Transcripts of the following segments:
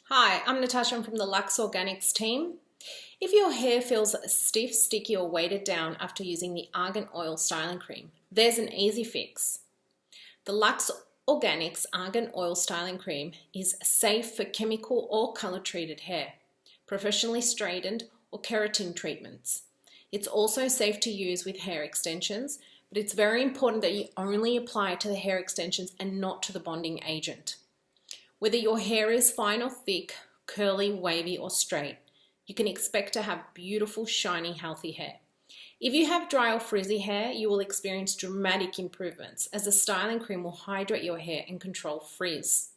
Hi, I'm Natasha. I'm from the LuxeOrganix team. If your hair feels stiff, sticky or weighted down after using the Argan Oil Styling Cream, there's an easy fix. The LuxeOrganix Argan Oil Styling Cream is safe for chemical or color treated hair, professionally straightened or keratin treatments. It's also safe to use with hair extensions, but it's very important that you only apply it to the hair extensions and not to the bonding agent. Whether your hair is fine or thick, curly, wavy or straight, you can expect to have beautiful, shiny, healthy hair. If you have dry or frizzy hair, you will experience dramatic improvements as the styling cream will hydrate your hair and control frizz.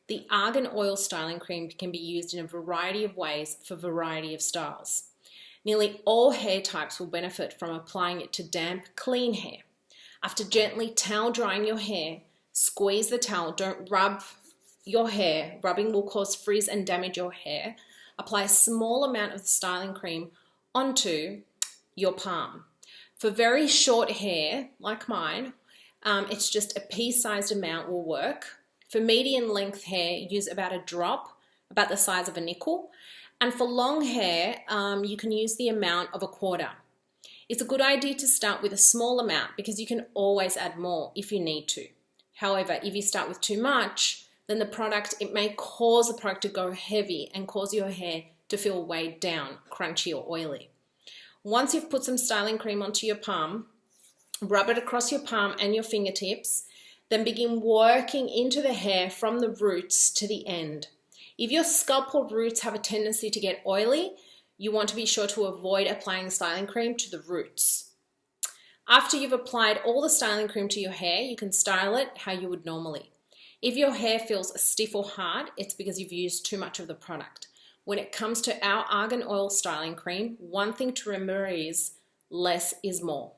The Argan Oil Styling Cream can be used in a variety of ways for a variety of styles. Nearly all hair types will benefit from applying it to damp, clean hair. After gently towel drying your hair, squeeze the towel, don't rub your hair. Rubbing will cause frizz and damage your hair. Apply a small amount of the styling cream onto your palm. For very short hair, like mine, it's just a pea-sized amount will work. For medium length hair, use about a drop, about the size of a nickel. And for long hair, you can use the amount of a quarter. It's a good idea to start with a small amount because you can always add more if you need to. However, if you start with too much, then it may cause the product to go heavy and cause your hair to feel weighed down, crunchy or oily. Once you've put some styling cream onto your palm, rub it across your palm and your fingertips, then begin working into the hair from the roots to the end. If your scalp or roots have a tendency to get oily, you want to be sure to avoid applying styling cream to the roots. After you've applied all the styling cream to your hair, you can style it how you would normally. If your hair feels stiff or hard, it's because you've used too much of the product. When it comes to our Argan Oil Styling Cream, one thing to remember is less is more.